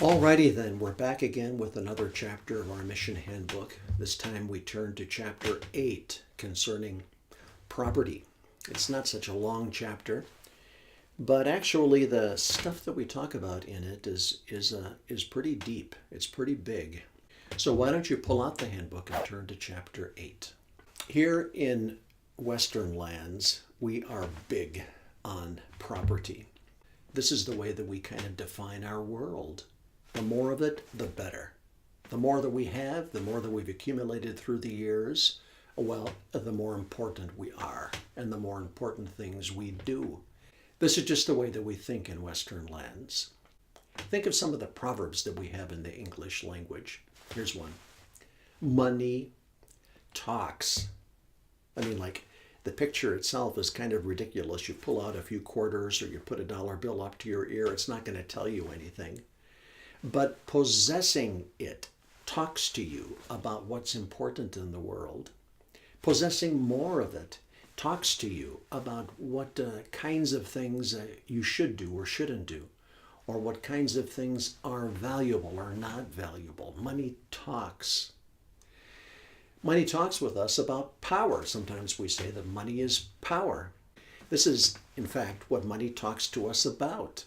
Alrighty then, we're back again with another chapter of our Mission Handbook. This time we turn to chapter 8 concerning property. It's not such a long chapter, but actually the stuff that we talk about in it is pretty deep. It's pretty big. So why don't you pull out the handbook and turn to chapter 8. Here in Western lands, we are big on property. This is the way that we kind of define our world. The more of it, the better. The more that we have, the more that we've accumulated through the years, well, the more important we are and the more important things we do. This is just the way that we think in Western lands. Think of some of the proverbs that we have in the English language. Here's one. Money talks. I mean, like, the picture itself is kind of ridiculous. You pull out a few quarters or you put a dollar bill up to your ear, it's not going to tell you anything. But possessing it talks to you about what's important in the world. Possessing more of it talks to you about what kinds of things you should do or shouldn't do, or what kinds of things are valuable or not valuable. Money talks. Money talks with us about power. Sometimes we say that money is power. This is, in fact, what money talks to us about.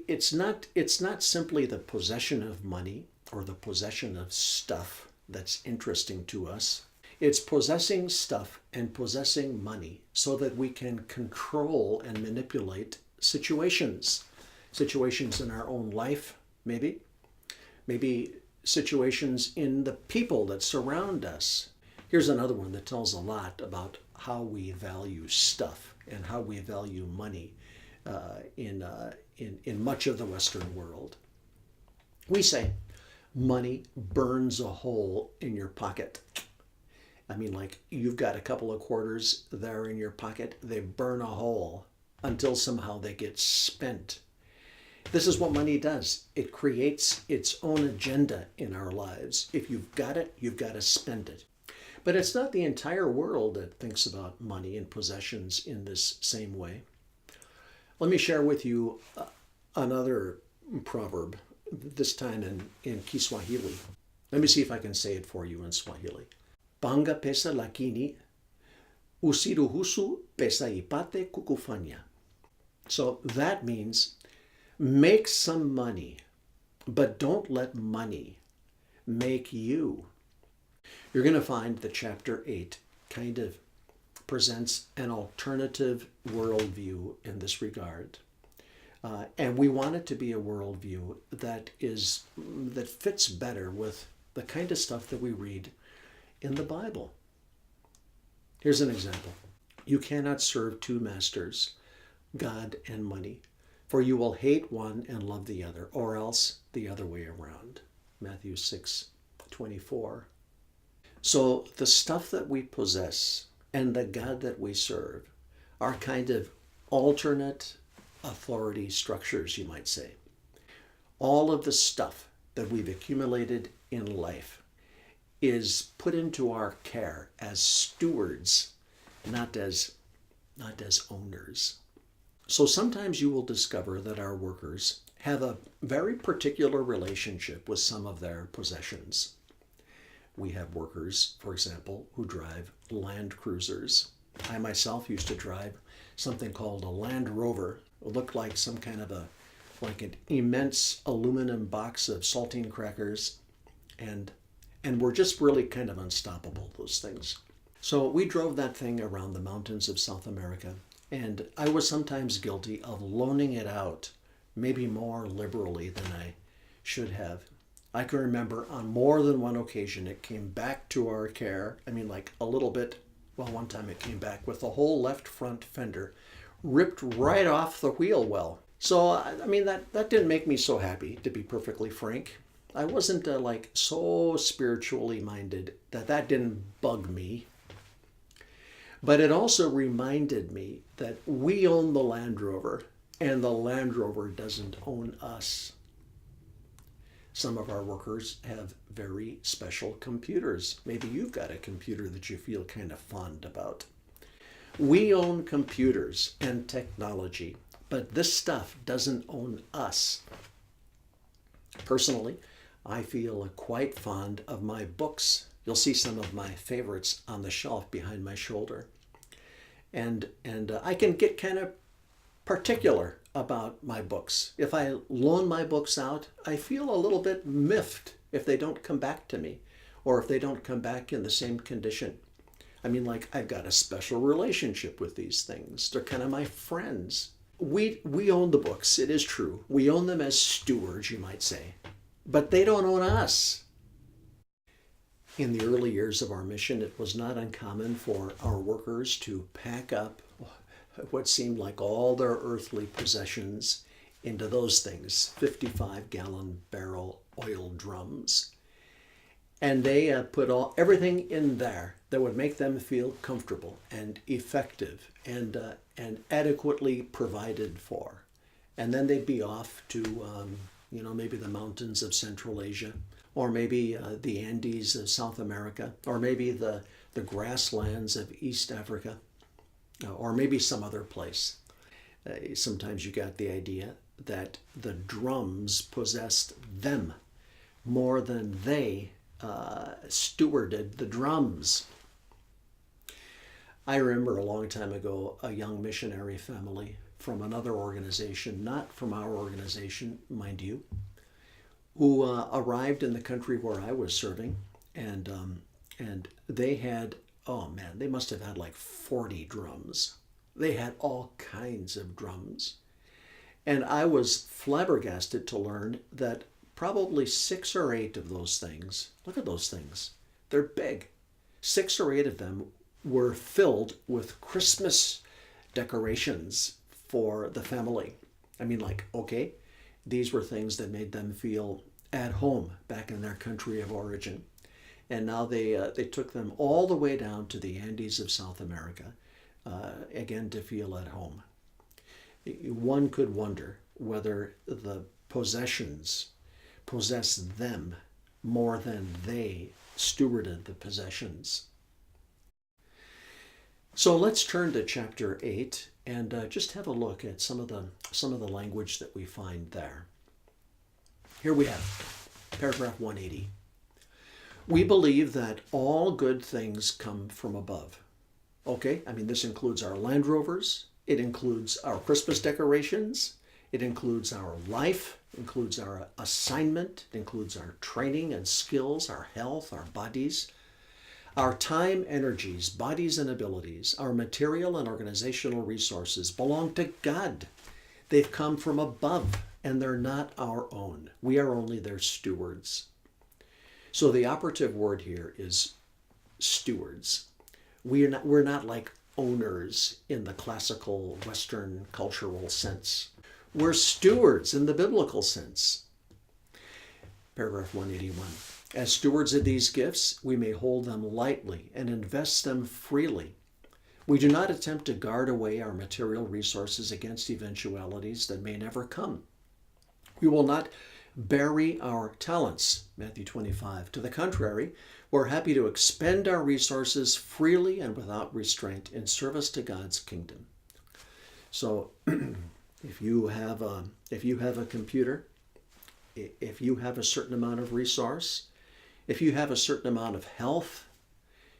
It's not simply the possession of money or the possession of stuff that's interesting to us. It's possessing stuff and possessing money so that we can control and manipulate situations. Situations in our own life, maybe. Maybe situations in the people that surround us. Here's another one that tells a lot about how we value stuff and how we value money in much of the Western world. We say money burns a hole in your pocket. I mean, like, you've got a couple of quarters there in your pocket, they burn a hole until somehow they get spent. This is what money does. It creates its own agenda in our lives. If you've got it, you've got to spend it. But it's not the entire world that thinks about money and possessions in this same way. Let me share with you another proverb, this time in Kiswahili. Let me see if I can say it for you in Swahili. Panga pesa lakini usiruhusu pesa ipate kukufanya. So that means make some money, but don't let money make you. You're going to find that chapter 8 kind of presents an alternative worldview in this regard. And we want it to be a worldview that fits better with the kind of stuff that we read in the Bible. Here's an example. You cannot serve two masters, God and money, for you will hate one and love the other, or else the other way around. Matthew 6:24. So the stuff that we possess and the God that we serve are kind of alternate authority structures, you might say. All of the stuff that we've accumulated in life is put into our care as stewards, not as owners. So sometimes you will discover that our workers have a very particular relationship with some of their possessions. We have workers, for example, who drive Land Cruisers. I myself used to drive something called a Land Rover. It looked like some kind of like an immense aluminum box of saltine crackers, and were just really kind of unstoppable, those things. So we drove that thing around the mountains of South America, and I was sometimes guilty of loaning it out, maybe more liberally than I should have. I can remember on more than one occasion it came back to our care. I mean, like a little bit. Well, one time it came back with the whole left front fender ripped right off the wheel well. So, I mean, that didn't make me so happy, to be perfectly frank. I wasn't like so spiritually minded that didn't bug me. But it also reminded me that we own the Land Rover and the Land Rover doesn't own us. Some of our workers have very special computers. Maybe you've got a computer that you feel kind of fond about. We own computers and technology, but this stuff doesn't own us. Personally, I feel quite fond of my books. You'll see some of my favorites on the shelf behind my shoulder. And I can get kind of particular about my books. If I loan my books out, I feel a little bit miffed if they don't come back to me or if they don't come back in the same condition. I mean, like, I've got a special relationship with these things. They're kind of my friends. We own the books, it is true. We own them as stewards, you might say. But they don't own us. In the early years of our mission, it was not uncommon for our workers to pack up what seemed like all their earthly possessions into those things, 55-gallon barrel oil drums. And they put everything in there that would make them feel comfortable and effective and adequately provided for. And then they'd be off to, maybe the mountains of Central Asia, or maybe the Andes of South America, or maybe the grasslands of East Africa, or maybe some other place. Sometimes you got the idea that the drums possessed them more than they stewarded the drums. I remember a long time ago a young missionary family from another organization, not from our organization, mind you, who arrived in the country where I was serving, and they had, oh man, they must have had like 40 drums. They had all kinds of drums. And I was flabbergasted to learn that probably 6 or 8 of those things, look at those things, they're big. 6 or 8 of them were filled with Christmas decorations for the family. I mean, like, okay, these were things that made them feel at home back in their country of origin. And now they took them all the way down to the Andes of South America, again, to feel at home. One could wonder whether the possessions possessed them more than they stewarded the possessions. So let's turn to chapter 8 and just have a look at some of the language that we find there. Here we have paragraph 180. We believe that all good things come from above. Okay, I mean, this includes our Land Rovers, it includes our Christmas decorations, it includes our life, it includes our assignment, it includes our training and skills, our health, our bodies, our time, energies, bodies, and abilities, our material and organizational resources belong to God. They've come from above, and they're not our own. We are only their stewards. So the operative word here is stewards. We're not like owners in the classical Western cultural sense. We're stewards in the biblical sense. Paragraph 181. As stewards of these gifts, we may hold them lightly and invest them freely. We do not attempt to guard away our material resources against eventualities that may never come. We will not bury our talents, Matthew 25. To the contrary, we're happy to expend our resources freely and without restraint in service to God's kingdom. So if you have a computer, if you have a certain amount of resource, if you have a certain amount of health,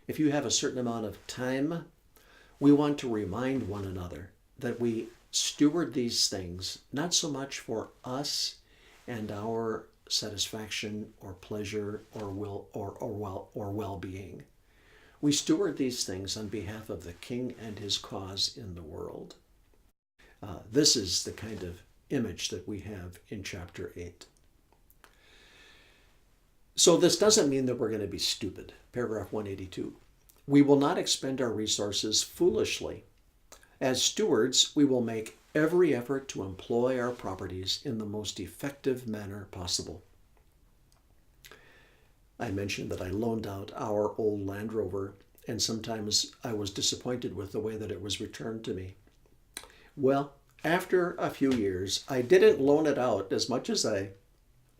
if you have a certain amount of time, we want to remind one another that we steward these things not so much for us and our satisfaction or pleasure or well-being. We steward these things on behalf of the King and his cause in the world. This is the kind of image that we have in chapter 8. So this doesn't mean that we're going to be stupid. Paragraph 182. We will not expend our resources foolishly. As stewards, we will make every effort to employ our properties in the most effective manner possible. I mentioned that I loaned out our old Land Rover, and sometimes I was disappointed with the way that it was returned to me. Well, after a few years, I didn't loan it out as much as I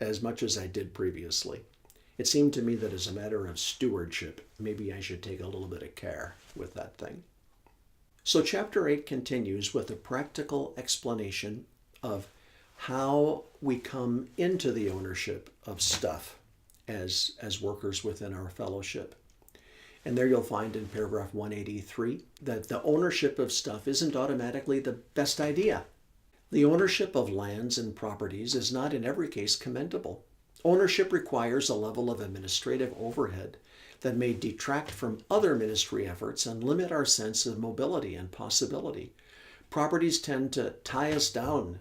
did previously. It seemed to me that as a matter of stewardship, maybe I should take a little bit of care with that thing. So chapter 8 continues with a practical explanation of how we come into the ownership of stuff as workers within our fellowship. And there you'll find in paragraph 183 that the ownership of stuff isn't automatically the best idea. The ownership of lands and properties is not in every case commendable. Ownership requires a level of administrative overhead that may detract from other ministry efforts and limit our sense of mobility and possibility. Properties tend to tie us down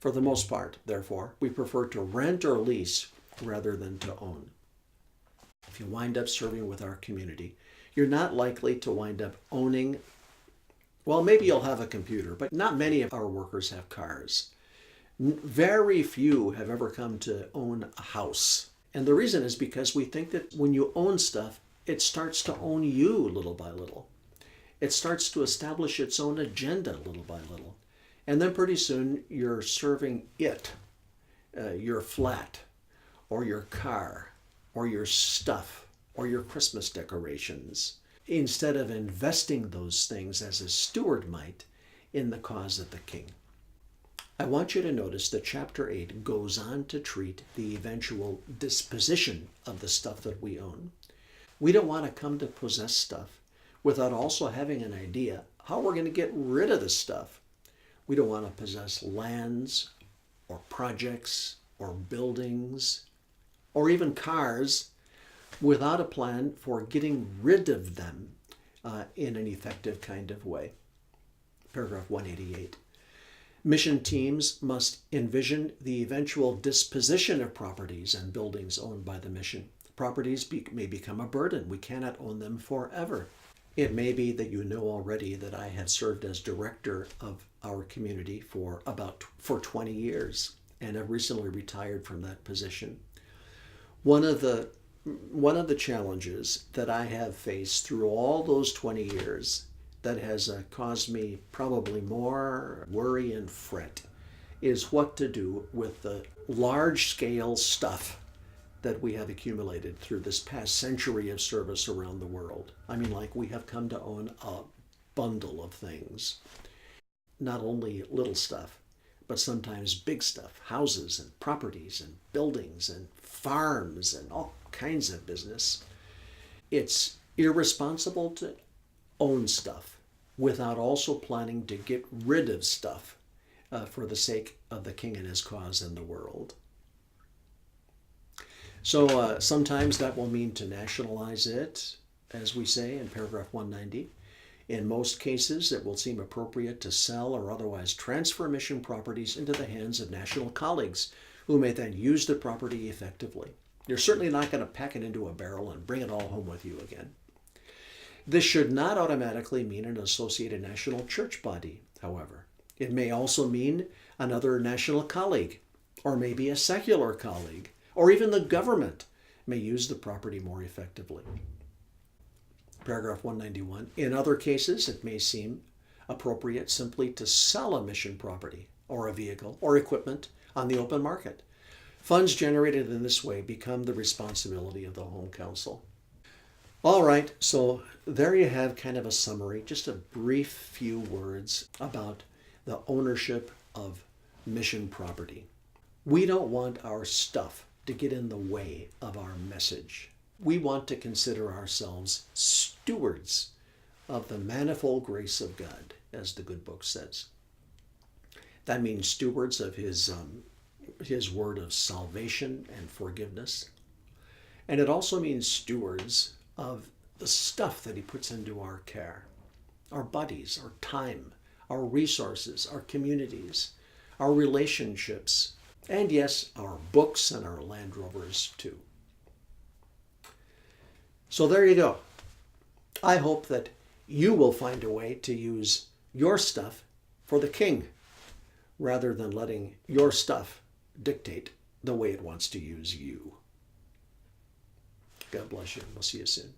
for the most part. Therefore, we prefer to rent or lease rather than to own. If you wind up serving with our community, you're not likely to wind up owning, well, maybe you'll have a computer, but not many of our workers have cars. Very few have ever come to own a house. And the reason is because we think that when you own stuff, it starts to own you little by little. It starts to establish its own agenda little by little. And then pretty soon you're serving it, your flat, or your car, or your stuff, or your Christmas decorations, instead of investing those things as a steward might in the cause of the king. I want you to notice that chapter 8 goes on to treat the eventual disposition of the stuff that we own. We don't want to come to possess stuff without also having an idea how we're going to get rid of the stuff. We don't want to possess lands or projects or buildings or even cars without a plan for getting rid of them in an effective kind of way. Paragraph 188. Mission teams must envision the eventual disposition of properties and buildings owned by the mission. Properties may become a burden. We cannot own them forever. It may be that you know already that I have served as director of our community for 20 years and have recently retired from that position. One of the challenges that I have faced through all those 20 years that has caused me probably more worry and fret is what to do with the large-scale stuff that we have accumulated through this past century of service around the world. I mean, like, we have come to own a bundle of things. Not only little stuff, but sometimes big stuff, houses and properties and buildings and farms and all kinds of business. It's irresponsible to own stuff without also planning to get rid of stuff for the sake of the king and his cause in the world. So sometimes that will mean to nationalize it, as we say in paragraph 190. In most cases, it will seem appropriate to sell or otherwise transfer mission properties into the hands of national colleagues who may then use the property effectively. You're certainly not going to pack it into a barrel and bring it all home with you again. This should not automatically mean an associated national church body, however. It may also mean another national colleague, or maybe a secular colleague, or even the government may use the property more effectively. Paragraph 191. In other cases, it may seem appropriate simply to sell a mission property or a vehicle or equipment on the open market. Funds generated in this way become the responsibility of the Home Council. All right, so there you have kind of a summary, just a brief few words about the ownership of mission property. We don't want our stuff to get in the way of our message. We want to consider ourselves stewards of the manifold grace of God, as the good book says. That means stewards of his word of salvation and forgiveness. And it also means stewards of the stuff that he puts into our care, our bodies, our time, our resources, our communities, our relationships, and yes, our books and our Land Rovers too. So there you go. I hope that you will find a way to use your stuff for the king rather than letting your stuff dictate the way it wants to use you. God bless you. We'll see you soon.